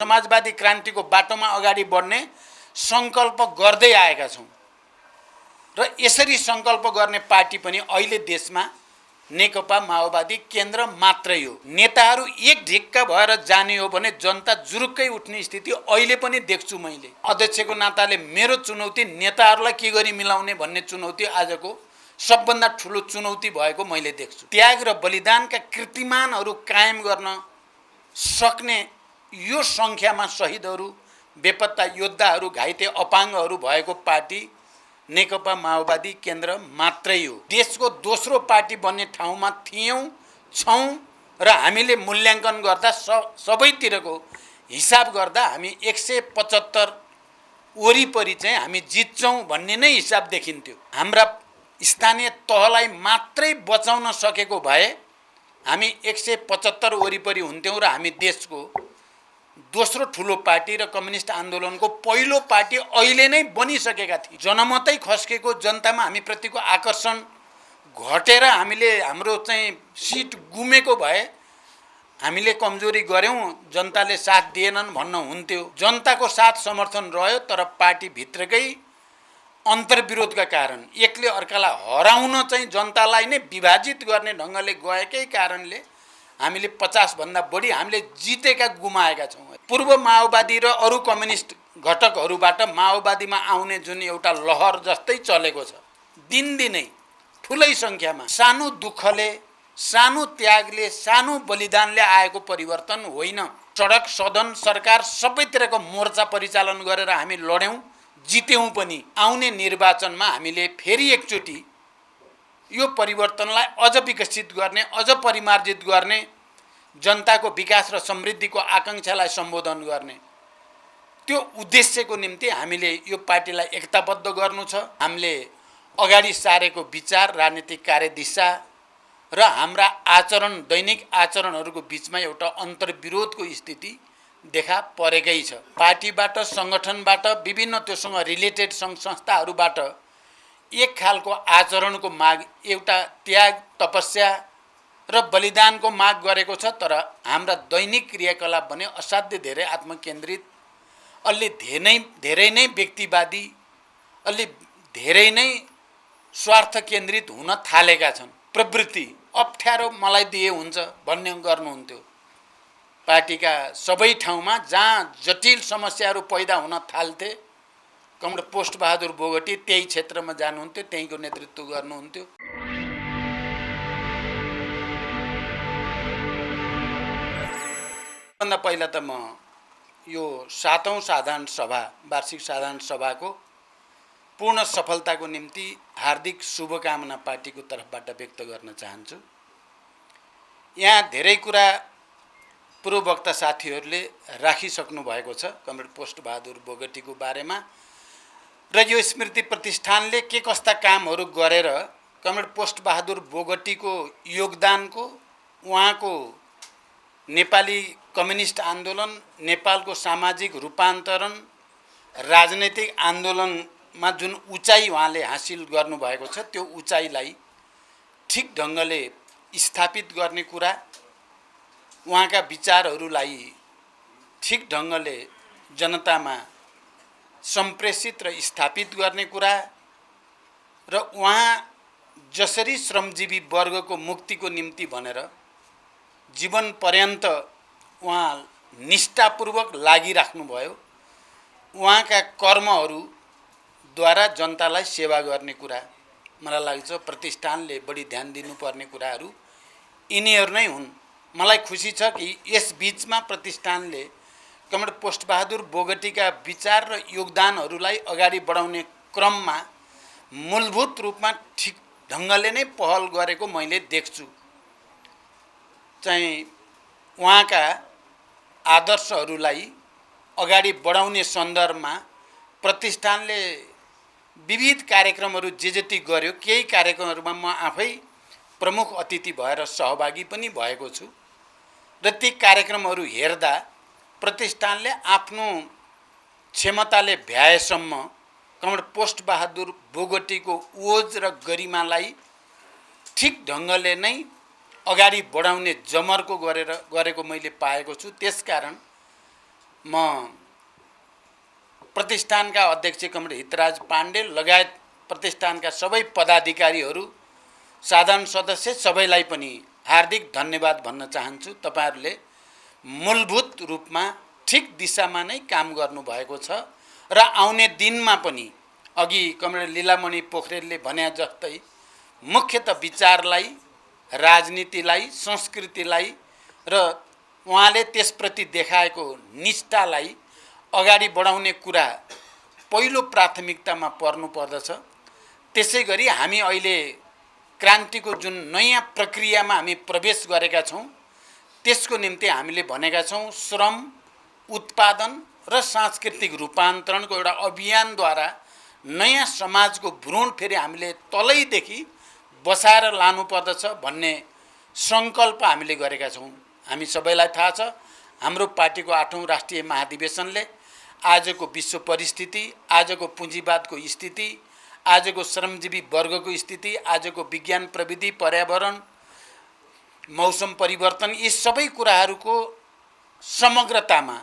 समाजवादी क्रान्तिको बाटोमा अगाडि बढ्ने संकल्प गर्दै आएका छौं र यसरी संकल्प गर्ने पार्टी पनि अहिले देशमा नेकपा माओवादी केन्द्र मात्रै हो। नेताहरू एक ढिक्का भएर जाने हो भने जनता जुरुक्कै उठ्ने स्थिति अहिले पनि देख्छु मैले। अध्यक्षको नाताले मेरो चुनौती नेताहरूलाई के गरी मिलाउने भन्ने चुनौती आजको सबभन्दा ठूलो चुनौती भएको मैले देख्छु। त्याग र बलिदानका कीर्तिमानहरू कायम गर्न सक्ने यो संख्यामा शहीदहरू, बेपत्ता योद्धाहरू, घाइते अपाङ्गहरू भएको पार्टी नेकपा माओवादी केन्द्र मात्रै हो। देशको दोस्रो पार्टी बन्ने ठाउँमा थियौं, छौं र हामीले मूल्याङ्कन गर्दा सबैतिरको हिसाब गर्दा हामी 175 वरिपरि चाहिँ हामी जित्छौं भन्ने नै हिसाब देखिन्थ्यो। हाम्रा स्थानीय तहलाई मात्रै बचाउन सकेको भए हामी 175 वरिपरि हुन्थ्यौं र हामी देशको दोस्रो ठूलो पार्टी र कम्युनिस्ट आन्दोलनको पहिलो पार्टी अहिले नै बनिसकेका थिए। जनमतै खस्केको, जनतामा हामी प्रतिको आकर्षण घटेर हामीले हाम्रो चाहिँ सिट गुमेको भए हामीले कमजोरी गर्यौं, जनताले साथ दिएनन् भन्न हुन्थ्यो। जनताको साथ समर्थन रह्यो, तर पार्टी भित्रकै अन्तर्विरोधका कारण एकले अर्कालाई हराउन चाहिँ जनतालाई नै विभाजित गर्ने ढङ्गले गएकै कारणले हामीले 50 भन्दा बढी हामीले जितेका गुमाएका छौं। पूर्व माओवादी र अरु कम्युनिस्ट घटकहरूबाट माओवादीमा आउने जुन एउटा लहर जस्तै चलेको छ, दिनदिनै ठूलै संख्यामा सानो दुःखले, सानो त्यागले, सानो बलिदानले आएको परिवर्तन होइन। सडक, सदन, सरकार सबैतिरको मोर्चा परिचालन गरेर हामी लड्यौं, जित्यौं पनि। आउने निर्वाचनमा हामीले फेरि एकचोटि यो परिवर्तनलाई अझ विकसित गर्ने, अझ परिमार्जित गर्ने, जनताको विकास र समृद्धिको आकांक्षालाई सम्बोधन गर्ने त्यो उद्देश्यको निम्ति हामीले यो पार्टीलाई एकताबद्ध गर्नु छ। हामीले अगाडि सारेको विचार, राजनीतिक कार्यदिशा र हाम्रा आचरण, दैनिक आचरणहरूको बीचमा एउटा अन्तर्विरोधको स्थिति देखा परेकै छ। पार्टीबाट, संगठनबाट, विभिन्न त्योसँग रिलेटेड सङ्घ संस्थाहरूबाट एक खालको आचरणको माग, एउटा त्याग, तपस्या र बलिदानको माग गरेको छ। तर हाम्रा दैनिक क्रियाकलाप भने असाध्य धेरै आत्मकेन्द्रित, अलि धेरै नै व्यक्तिवादी, अलि धेरै नै स्वार्थ केन्द्रित हुन थालेका छन्। प्रवृत्ति अप्ठ्यारो मलाई दिए हुन्छ भन्ने गर्नुहुन्थ्यो। पार्टीका सबै ठाउँमा जहाँ जटिल समस्याहरू पैदा हुन थाल्थे, कमरेड पोस्ट बहादुर बोगटी त्यही क्षेत्रमा जानुहुन्थ्यो, त्यहीको नेतृत्व गर्नुहुन्थ्यो। भन्दा पहिला त म यो 7औं साधारण सभा, वार्षिक साधारण सभाको पूर्ण सफलताको निम्ति हार्दिक शुभकामना पार्टीको तर्फबाट व्यक्त गर्न चाहन्छु। यहाँ धेरै कुरा पूर्ववक्ता साथीहरूले राखिसक्नु भएको छ कमरेड पोस्ट बहादुर बोगटीको बारेमा र यो स्मृति प्रतिष्ठानले के कस्ता कामहरू गरेर कमरेड पोस्ट बहादुर बोगटीको योगदानको, उहाँको नेपाली कम्युनिस्ट आन्दोलन, नेपालको सामाजिक रूपान्तरण, राजनैतिक आन्दोलनमा जुन उचाइ उहाँले हासिल गर्नुभएको छ, त्यो उचाइलाई ठिक ढङ्गले स्थापित गर्ने कुरा, उहाँका विचारहरूलाई ठिक ढङ्गले जनतामा सम्प्रेषित र स्थापित गर्ने कुरा र उहाँ जसरी श्रमजीवी वर्गको मुक्तिको निम्ति भनेर जीवन पर्यन्त उहाँ निष्ठापूर्वक लागिराख्नुभयो, उहाँका कर्महरूद्वारा जनतालाई सेवा गर्ने कुरा, मलाई लाग्छ प्रतिष्ठानले बढी ध्यान दिनुपर्ने कुराहरू यिनीहरू नै हुन्। मलाई खुसी छ कि यस बीचमा प्रतिष्ठानले कमरेड पोस्ट बहादुर बोगटीका विचार र योगदानहरूलाई अगाडि बढाउने क्रममा मूलभूत रूपमा ठिक ढङ्गले नै पहल गरेको मैले देख्छु। चाहिँ उहाँका आदर्शहरूलाई अगाडि बढाउने सन्दर्भमा प्रतिष्ठानले विविध कार्यक्रमहरू जे जति गर्यो, केही कार्यक्रमहरूमा म आफै प्रमुख अतिथि भएर सहभागी पनि भएको छु र ती कार्यक्रमहरू हेर्दा प्रतिष्ठानले आफ्नो क्षमताले भ्याएसम्म कमरेड पोस्ट बहादुर बोगटीको ओज र गरिमालाई ठिक ढङ्गले नै अगाडि बढाउने जमर्को गरेको मैले पाएको छु। त्यसकारण म प्रतिष्ठानका अध्यक्ष कमरेड हितराज पाण्डे लगायत प्रतिष्ठानका सबै पदाधिकारीहरू, साधारण सदस्य सबैलाई पनि हार्दिक धन्यवाद भन्न चाहन्छु। तपाईहरुले मूलभूत रूपमा ठिक दिशामा नै काम गर्नुभएको छ र आउने दिनमा पनि अघि कमरेड लीलामणि पोखरेलले भने जस्तै मुख्यतः विचारलाई, राजनीतिलाई, संस्कृतिलाई र उहाँले त्यसप्रति देखाएको निष्ठालाई अगाडि बढाउने कुरा पहिलो प्राथमिकतामा पर्नुपर्दछ। त्यसैगरी हामी अहिले क्रान्तिको जुन नयाँ प्रक्रियामा हामी प्रवेश गरेका छौं, त्यसको निम्ति हामीले भनेका छौं श्रम, उत्पादन र सांस्कृतिक रूपान्तरणको एउटा अभियानद्वारा नयाँ समाजको भ्रूण फेरि हामीले तलैदेखि बसाएर लानुपर्दछ भन्ने संकल्प हामीले गरेका छौं। हामी सबैलाई थाहा छ, हाम्रो पार्टीको 8औं राष्ट्रिय महाधिवेशनले आजको विश्व परिस्थिति, आजको पुँजीवादको स्थिति, आजको श्रमजीवी वर्गको स्थिति, आजको विज्ञान प्रविधि, पर्यावरण, मौसम परिवर्तन, यी सबै कुराहरूको समग्रतामा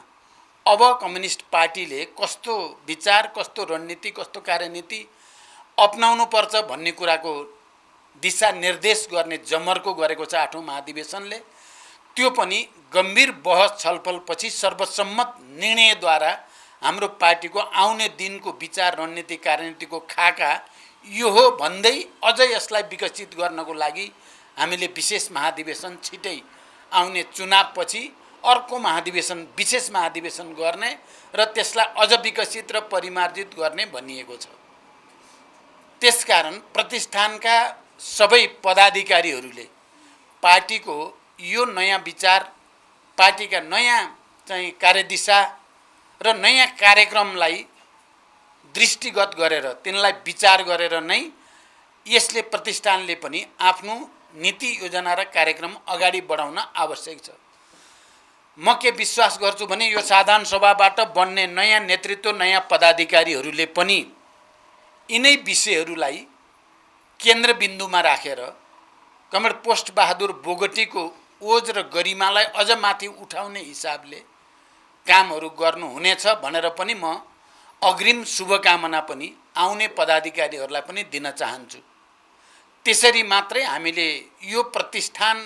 अब कम्युनिस्ट पार्टीले कस्तो विचार, कस्तो रणनीति, कस्तो कार्यनीति अपनाउनु पर्छ भन्ने कुराको दिशा निर्देश गर्ने जमर्को गरेको छ 8औं महाधिवेशनले। त्यो पनि गम्भीर बहस छलफलपछि सर्वसम्मत निर्णयद्वारा हाम्रो पार्टीको आउने दिनको विचार, रणनीति, कार्यनीतिको खाका यो हो भन्दै अझ यसलाई विकसित गर्नको लागि हामीले विशेष महाधिवेशन छिटै आउने चुनावपछि अर्को महाधिवेशन, विशेष महाधिवेशन गर्ने र त्यसलाई अझ विकसित र परिमार्जित गर्ने भनिएको छ। त्यसकारण प्रतिष्ठानका सबै पदाधिकारीहरूले पार्टीको यो नयाँ विचार, पार्टीका नयाँ चाहिँ कार्यदिशा र नयाँ कार्यक्रमलाई दृष्टिगत गरेर, तिनलाई विचार गरेर नै यसले प्रतिष्ठानले पनि आफ्नो नीति, योजना र कार्यक्रम अगाडि बढाउन आवश्यक छ। म के विश्वास गर्छु भने यो साधारण सभाबाट बन्ने नयाँ नेतृत्व, नयाँ पदाधिकारीहरूले पनि यिनै विषयहरूलाई केन्द्रबिन्दुमा राखेर कमरेड पोस्ट बहादुर बोगटीको ओज र गरिमालाई अझ माथि उठाउने हिसाबले कामहरू गर्नुहुनेछ भनेर पनि म अग्रिम शुभकामना पनि आउने पदाधिकारीहरूलाई पनि दिन चाहन्छु। त्यसरी मात्रै हामीले यो प्रतिष्ठान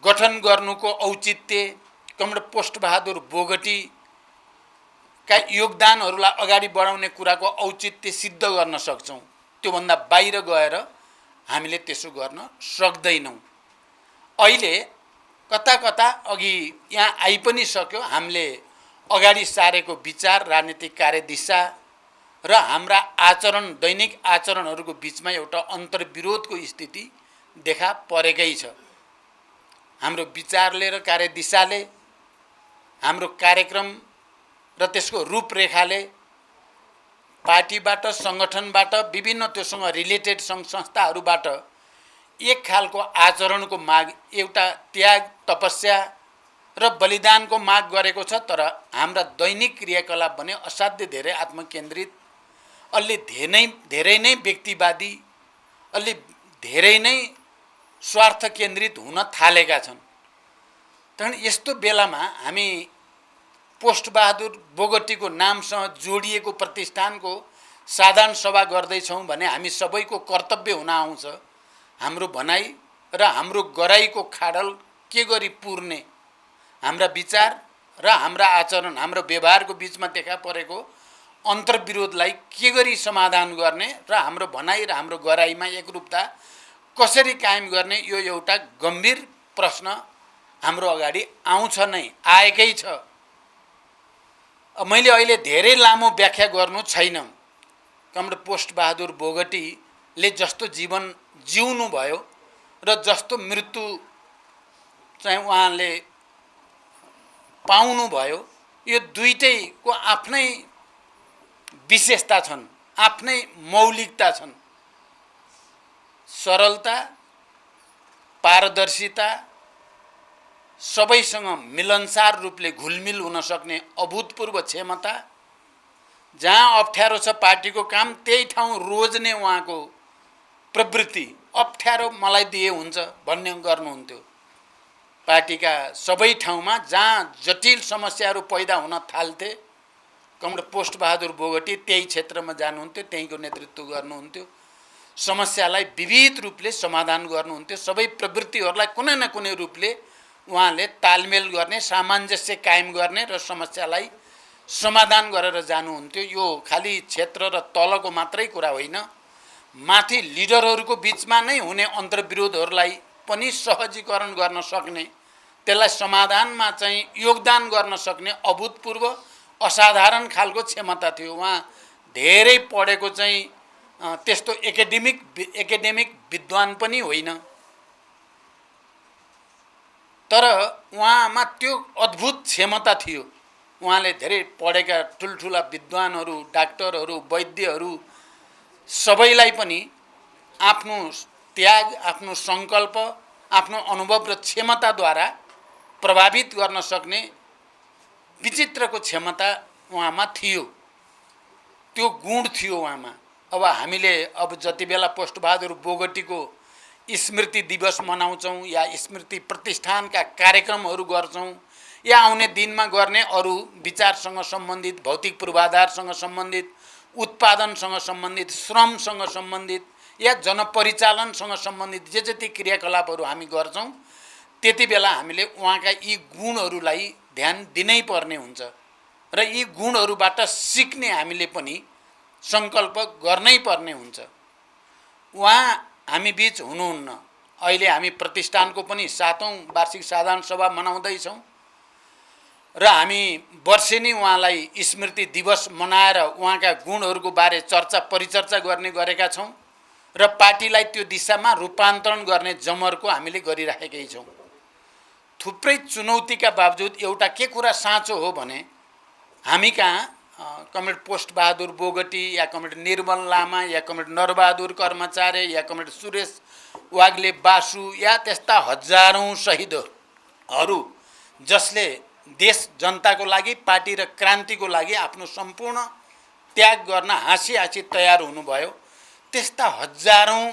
गठन गर्नुको औचित्य, कमरेड पोस्ट बहादुर बोगटीका योगदानहरूलाई अगाडि बढाउने कुराको औचित्य सिद्ध गर्न सक्छौं। त्योभन्दा बाहिर गएर हामीले त्यसो गर्न सक्दैनौं। अहिले कता कता अघि यहाँ आइ पनि सक्यो, हामीले अगाडि सारेको विचार, राजनीतिक कार्यदिशा र हाम्रा आचरण, दैनिक आचरणहरूको बीचमा एउटा अन्तर्विरोधको स्थिति देखा परेकै छ। हाम्रो विचारले र कार्यदिशाले, हाम्रो कार्यक्रम र त्यसको रूपरेखाले पार्टीबाट, संगठनबाट, विभिन्न त्योसँग रिलेटेड सङ्घ संस्थाहरूबाट एक खालको आचरणको माग, एउटा त्याग, तपस्या र बलिदानको माग गरेको छ। तर हाम्रा दैनिक क्रियाकलाप भने असाध्य धेरै आत्मकेन्द्रित, अलि धेरै नै व्यक्तिवादी, अलि धेरै नै स्वार्थ केन्द्रित हुन थालेका छन्। तर यस्तो बेलामा हामी पोस्ट बहादुर बोगटीको नामसँग जोडिएको प्रतिष्ठानको साधारण सभा गर्दैछौँ भने हामी सबैको कर्तव्य हुन आउँछ हाम्रो भनाइ र हाम्रो गराइको खाडल के गरी पुर्ने, हाम्रा विचार र हाम्रा आचरण, हाम्रो व्यवहारको बीचमा देखा परेको अन्तर्विरोधलाई के गरी समाधान गर्ने र हाम्रो भनाइ र हाम्रो गराइमा एकरूपता कसरी कायम गर्ने, यो एउटा गम्भीर प्रश्न हाम्रो अगाडि आउँछ नै, आएकै छ। मैले अहिले धेरै लामो व्याख्या गर्नु छैन। कमरेड पोस्ट बहादुर बोगटीले जस्तो जीवन जिउनु भयो र जस्तो मृत्यु चाहिँ उहाँले पाउनु भयो, यो दुईटैको आफ्नै विशेषता छन्, आफ्नै मौलिकता छन्। सरलता, पारदर्शिता, सबैसँग मिलनसार रूपले घुलमिल हुन सक्ने अभूतपूर्व क्षमता, जहाँ अप्ठ्यारो छ पार्टीको काम त्यही ठाउँ रोज्ने उहाँको प्रवृत्ति, अप्ठ्यारो मलाई दिए हुन्छ भन्ने गर्नुहुन्थ्यो। पार्टीका सबै ठाउँमा जहाँ जटिल समस्याहरू पैदा हुन थाल्थे, कमरेड पोस्टबहादुर बोगटी त्यही क्षेत्रमा जानुहुन्थ्यो, त्यहीँको नेतृत्व गर्नुहुन्थ्यो, समस्यालाई विविध रूपले समाधान गर्नुहुन्थ्यो। सबै प्रवृत्तिहरूलाई कुनै न कुनै रूपले उहाँले तालमेल गर्ने, सामञ्जस्य कायम गर्ने र समस्यालाई समाधान गरेर जानुहुन्थ्यो। यो खाली क्षेत्र र तलको मात्रै कुरा होइन, माथि लिडरहरूको बिचमा नै हुने अन्तर्विरोधहरूलाई पनि सहजीकरण गर्न सक्ने, त्यसलाई समाधानमा चाहिँ योगदान गर्न सक्ने अभूतपूर्व असाधारण खालको क्षमता थियो। उहाँ धेरै पढेको चाहिँ त्यस्तो एकाडेमिक विद्वान पनि होइन, तर उहाँमा त्यो अद्भुत क्षमता थियो। उहाँले धेरै पढेका ठुल्ठुला विद्वानहरू, डाक्टरहरू, वैद्यहरू सबैलाई पनि आफ्नो त्याग, आफ्नो सङ्कल्प, आफ्नो अनुभव र क्षमताद्वारा प्रभावित गर्न सक्ने विचित्रको क्षमता उहाँमा थियो। त्यो गुण थियो उहाँमा। अब हामीले जति बेला पोस्टबहादुर बोगटीको स्मृति दिवस मनाउँछौँ या स्मृति प्रतिष्ठानका कार्यक्रमहरू गर्छौँ या आउने दिनमा गर्ने अरू विचारसँग सम्बन्धित, भौतिक पूर्वाधारसँग सम्बन्धित, उत्पादनसँग सम्बन्धित, श्रमसँग सम्बन्धित या जनपरिचालनसँग सम्बन्धित जे जति क्रियाकलापहरू हामी गर्छौँ, त्यति बेला हामीले उहाँका यी गुणहरूलाई ध्यान दिनै पर्ने हुन्छ र यी गुणहरूबाट सिक्ने हामीले पनि सङ्कल्प गर्नै पर्ने हुन्छ। उहाँ हामी बीच हुनुहुन्न। अहिले हामी प्रतिष्ठानको पनि 7औं वार्षिक साधारण सभा मनाउँदैछौँ र हामी वर्षेनी उहाँलाई स्मृति दिवस मनाएर उहाँका गुणहरूको बारे चर्चा परिचर्चा गर्ने गरेका छौँ र पार्टीलाई त्यो दिशामा रूपान्तरण गर्ने जमर्को हामीले गरिराखेकै छौँ। थुप्रै चुनौतीका बावजुद एउटा के कुरा साँचो हो भने, हामी कहाँ कमरेड पोस्टबहादुर बोगटी या कमरेड निर्मल लामा या कमरेड नरबहादुर कर्मचारी या कमरेड सुरेश वाग्ले बासु या त्यस्ता हजारौँ शहीदहरू जसले देश जनताको लागि, पार्टी र क्रान्तिको लागि आफ्नो सम्पूर्ण त्याग गर्न हाँसी तयार हुनुभयो, त्यस्ता हजारौँ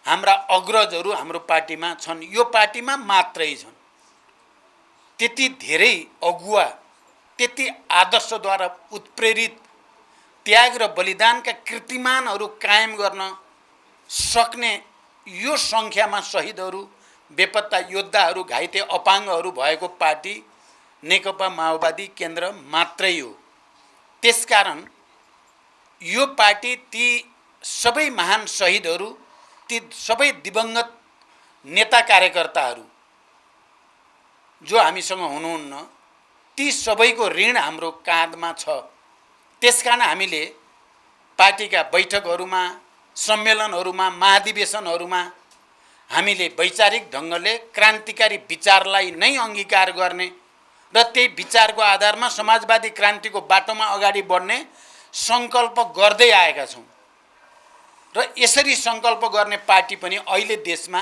हाम्रा अग्रजहरू हाम्रो पार्टीमा छन्। यो पार्टीमा मात्रै छन्। त्यति धेरै अगुवा, त्यति आदर्शद्वारा उत्प्रेरित त्याग र बलिदानका कीर्तिमानहरू कायम गर्न सक्ने यो सङ्ख्यामा शहीदहरू, बेपत्ता योद्धाहरू, घाइते अपाङ्गहरू भएको पार्टी नेकपा माओवादी केन्द्र मात्रै हो। त्यसकारण यो पार्टी ती सबै महान शहीदहरू, ती सबै दिवंगत नेता कार्यकर्ताहरू जो हामीसँग हुनुहुन्न, ती सबैको ऋण हाम्रो काँधमा छ। त्यसकारण हामीले पार्टीका बैठकहरूमा, सम्मेलनहरूमा, महाधिवेशनहरूमा हामीले वैचारिक ढङ्गले क्रान्तिकारी विचारलाई नै अङ्गीकार गर्ने र त्यही विचारको आधारमा समाजवादी क्रान्तिको बाटोमा अगाडि बढ्ने सङ्कल्प गर्दै आएका छौँ र यसरी सङ्कल्प गर्ने पार्टी पनि अहिले देशमा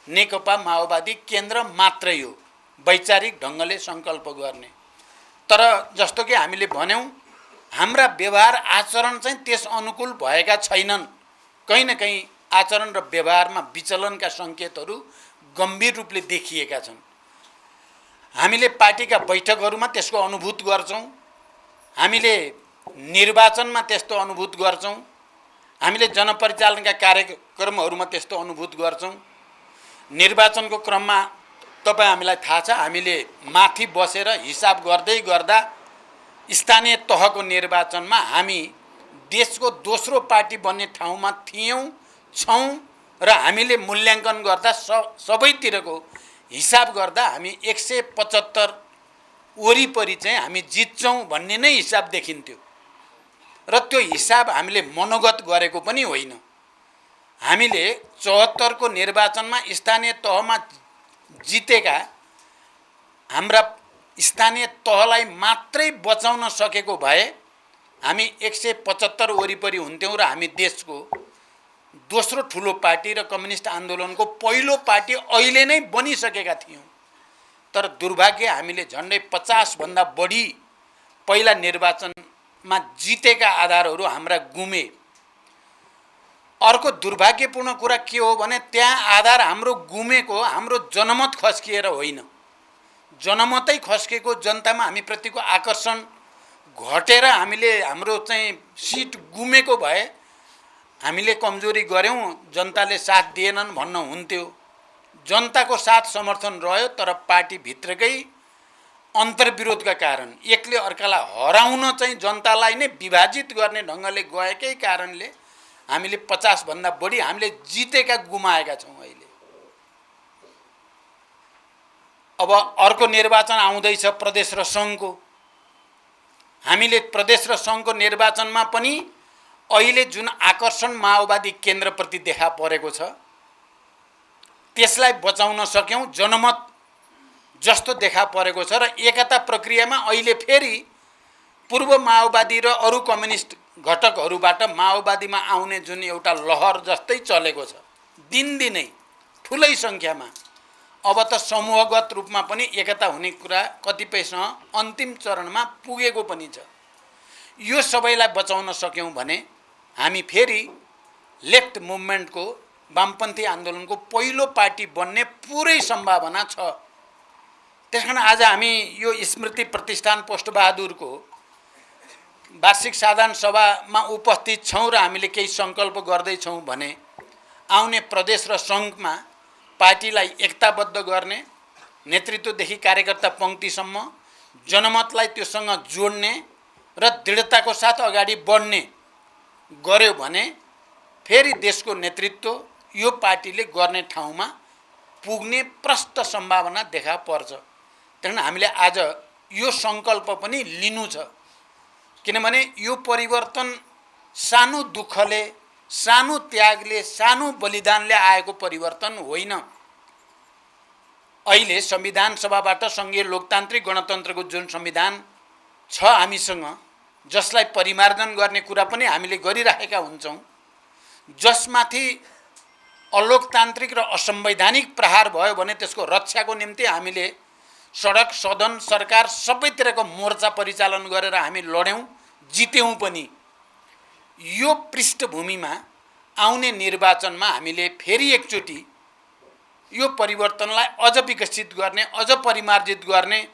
नेकपा माओवादी केन्द्र मात्रै हो, वैचारिक ढङ्गले सङ्कल्प गर्ने। तर जस्तो कि हामीले भन्यौँ, हाम्रा व्यवहार आचरण चाहिँ त्यस अनुकूल भएका छैनन्। कहीँ न कहीँ आचरण र व्यवहारमा विचलनका सङ्केतहरू गम्भीर रूपले देखिएका छन्। हामीले पार्टीका बैठकहरूमा त्यसको अनुभूत गर्छौँ, हामीले निर्वाचनमा त्यस्तो अनुभूत गर्छौँ, हामीले जनपरिचालनका कार्यक्रमहरूमा त्यस्तो अनुभूत गर्छौँ। निर्वाचनको क्रममा तपाईँ हामीलाई थाहा छ, हामीले माथि बसेर हिसाब गर्दै गर्दा स्थानीय तहको निर्वाचनमा हामी देशको दोस्रो पार्टी बन्ने ठाउँमा थियौँ, छौँ र हामीले मूल्याङ्कन गर्दा सबैतिरको हिसाब गर्दा हामी 175 वरिपरि चाहिँ हामी जित्छौँ भन्ने नै हिसाब देखिन्थ्यो र त्यो हिसाब हामीले मनोगत गरेको पनि होइन। हामीले 74 को निर्वाचनमा स्थानीय तहमा जितेका हाम्रा स्थानीय तहलाई मात्रै बचाउन सकेको भए हामी 175 वरिपरि हुन्थ्यौँ र हामी देशको दोस्रो ठुलो पार्टी र कम्युनिस्ट आन्दोलनको पहिलो पार्टी अहिले नै बनिसकेका थियौँ। तर दुर्भाग्य, हामीले झन्डै 50 भन्दा बढी पहिला निर्वाचनमा जितेका आधारहरू हाम्रा गुमे। अर्को दुर्भाग्यपूर्ण कुरा के हो भने, त्यहाँ आधार हाम्रो गुमेको हाम्रो जनमत खस्किएर होइन, जनमतै खस्केको, जनतामा हामीप्रतिको आकर्षण घटेर हामीले हाम्रो चाहिँ सिट गुमेको भए हामीले कमजोरी गऱ्यौँ, जनताले साथ दिएनन् भन्न हुन्थ्यो। जनताको साथ समर्थन रह्यो, तर पार्टीभित्रकै अन्तर्विरोधका कारण, एकले अर्कालाई हराउन चाहिँ जनतालाई नै विभाजित गर्ने ढङ्गले गएकै कारणले हामीले 50 भन्दा बढी हामीले जितेका गुमाएका छौँ। अहिले अब अर्को निर्वाचन आउँदैछ प्रदेश र सङ्घको। हामीले प्रदेश र सङ्घको निर्वाचनमा पनि अहिले जुन आकर्षण माओवादी केन्द्रप्रति देखा परेको छ त्यसलाई बचाउन सक्यौँ। जनमत जस्तो देखा परेको छ र एकता प्रक्रियामा अहिले फेरि पूर्व माओवादी र अरू कम्युनिस्ट घटकहरूबाट माओवादीमा आउने जुन एउटा लहर जस्तै चलेको छ, दिनदिनै ठुलै सङ्ख्यामा अब त समूहगत रूपमा पनि एकता हुने कुरा कतिपयसँग अन्तिम चरणमा पुगेको पनि छ। यो सबैलाई बचाउन सक्यौँ भने हामी फेरि लेफ्ट मुभमेन्टको, वामपन्थी आन्दोलनको पहिलो पार्टी बन्ने पुरै सम्भावना छ। त्यसकारण आज हामी यो स्मृति प्रतिष्ठान पोस्टबहादुरको वार्षिक साधारण सभामा उपस्थित छौँ र हामीले केही सङ्कल्प गर्दैछौँ भने आउने प्रदेश र सङ्घमा पार्टीलाई एकताबद्ध गर्ने, नेतृत्वदेखि कार्यकर्ता पङ्क्तिसम्म जनमतलाई त्योसँग जोड्ने र दृढताको साथ अगाडि बढ्ने गर्यो भने फेरि देशको नेतृत्व यो पार्टीले गर्ने ठाउँमा पुग्ने प्रष्ट सम्भावना देखा पर्छ। त्यही हामीले आज यो सङ्कल्प पनि लिनु छ, किनभने यो परिवर्तन सानो दुःखले, सानो त्यागले, सानो बलिदानले आएको परिवर्तन होइन। अहिले संविधान सभाबाट सङ्घीय लोकतान्त्रिक गणतन्त्रको जुन संविधान छ हामीसँग, जसलाई परिमार्जन गर्ने कुरा पनि हामीले गरिरहेका हुन्छौँ, जसमाथि अलोकतान्त्रिक र असंवैधानिक प्रहार भयो भने त्यसको रक्षाको निम्ति हामीले सडक, सदन, सरकार सबैतिरको मोर्चा परिचालन गरेर हामी लड्यौँ, जित्यौँ पनि। यो पृष्ठभूमिमा आउने निर्वाचनमा हामीले फेरि एकचोटि यो परिवर्तनलाई अझ विकसित गर्ने, अझ परिमार्जित गर्ने,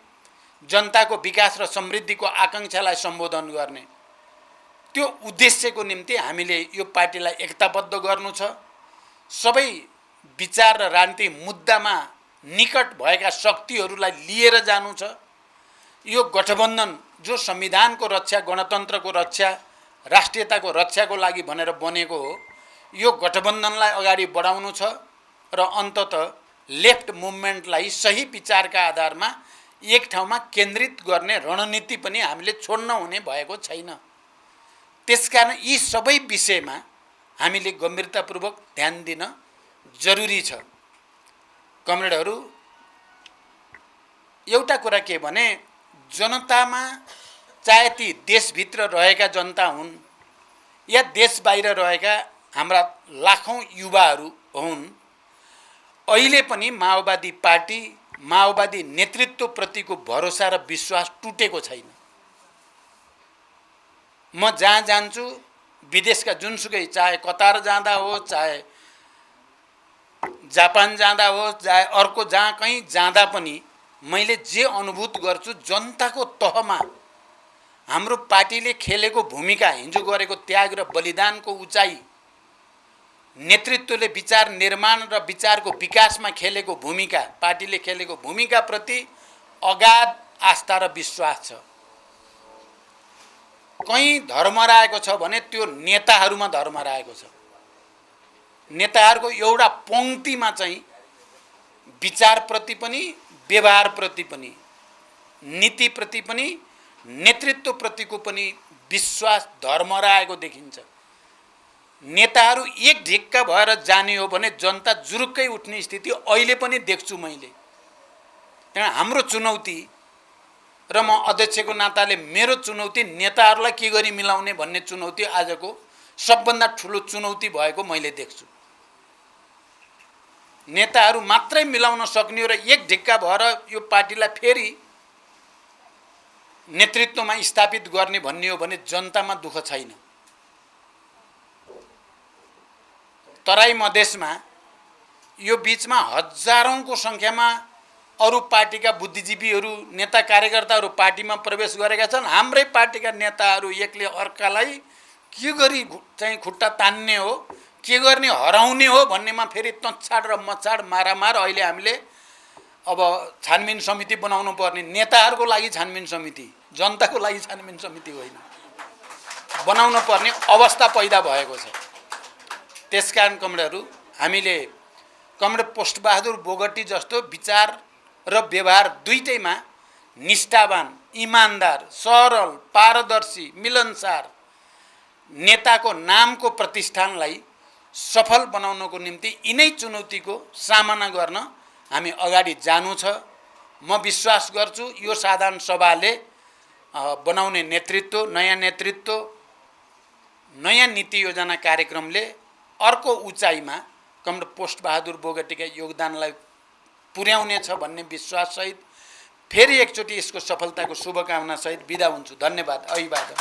जनताको विकास र समृद्धिको आकाङ्क्षालाई सम्बोधन गर्ने, त्यो उद्देश्यको निम्ति हामीले यो पार्टीलाई एकताबद्ध गर्नु छ। सबै विचार र राजनीतिक मुद्दामा निकट भएका शक्तिहरूलाई लिएर जानु छ। यो गठबन्धन जो संविधानको रक्षा, गणतन्त्रको रक्षा, राष्ट्रियताको रक्षाको लागि भनेर बनेको हो, यो गठबन्धनलाई अगाडि बढाउनु छ र अन्ततः लेफ्ट मुभमेन्टलाई सही विचारका आधारमा एक ठाउँमा केन्द्रित गर्ने रणनीति पनि हामीले छोड्न हुने भएको छैन। त्यसकारण यी सबै विषयमा हामीले गम्भीरतापूर्वक ध्यान दिन जरुरी छ। कमरेडहरू, एउटा कुरा के भने, जनतामा चाहे ती देशभित्र रहेका जनता हुन् या देश बाहिर रहेका हाम्रा लाखौं युवाहरू हुन्, अहिले पनि माओवादी पार्टी, माओवादी नेतृत्वप्रतिको भरोसा र विश्वास टुटेको छैन। म जहाँ जान्छु, विदेशका जुनसुकै, चाहे कतार जाँदा हो, चाहे जापान जाँदा हो, चाहे अर्को जहाँ कहीँ जाँदा पनि मैले जे अनुभूत गर्छु, जनताको तहमा हाम्रो पार्टीले खेलेको भूमिका, हिजो गरेको त्याग र बलिदानको उचाइ, नेतृत्वले विचार निर्माण र विचारको विकासमा खेलेको भूमिका, पार्टीले खेलेको भूमिकाप्रति अगाध आस्था र विश्वास छ। कहीँ धर्म रहेको छ भने त्यो नेताहरूमा धर्म रहेको छ। नेताहरूको एउटा पङ्क्तिमा चाहिँ विचारप्रति पनि, व्यवहारप्रति पनि, नीतिप्रति पनि, नेतृत्वप्रतिको पनि विश्वास, धर्म रहेको देखिन्छ। नेताहरू एक ढिक्का भएर जाने हो भने जनता जुरुक्कै उठ्ने स्थिति अहिले पनि देख्छु मैले। त्यहाँ हाम्रो चुनौती, र म अध्यक्षको नाताले मेरो चुनौती नेताहरूलाई के गरी मिलाउने भन्ने चुनौती आजको सबभन्दा ठुलो चुनौती भएको मैले देख्छु। नेताहरू मात्रै मिलाउन सक्ने र एक ढिक्का भएर यो पार्टीलाई फेरि नेतृत्वमा स्थापित गर्ने भन्ने हो भने जनतामा दुःख छैन। तराई मधेसमा यो बीचमा हजारौंको संख्यामा अरू पार्टीका बुद्धिजीवीहरू नेता कार्यकर्ताहरू पार्टीमा प्रवेश गरेका छन्। हाम्रै पार्टीका नेताहरू एकले अर्कालाई के गरी चाहिँ खुट्टा तान्ने हो, के गर्ने हराउने हो भन्नेमा फेरि तछाड र मछाड मारामार। अहिले हामीले अब छानबिन समिति बनाउनु पर्ने, नेताहरूको लागि छानबिन समिति, जनताको लागि छानबिन समिति होइन, बनाउन पर्ने अवस्था पैदा भएको छ। त्यसकारण कमरेडहरू, हामीले कमरेड पोस्टबहादुर बोगटी जस्तो विचार र व्यवहार दुईटैमा निष्ठावान, इमान्दार, सरल, पारदर्शी, मिलनसार नेताको नामको प्रतिष्ठानलाई सफल बनाउनको निम्ति यिनै चुनौतीको सामना गर्न हामी अगाडि जानु छ। म विश्वास गर्छु यो साधारण सभाले बनाउने नेतृत्व, नयाँ नीति योजना कार्यक्रमले अर्को उचाइमा कमरेड पोस्टबहादुर बोगटीका योगदानलाई पुर्याउनेछ भन्ने विश्वाससहित फेरि एकचोटि यसको सफलताको शुभकामनासहित बिदा हुन्छु। धन्यवाद। अभिवादन।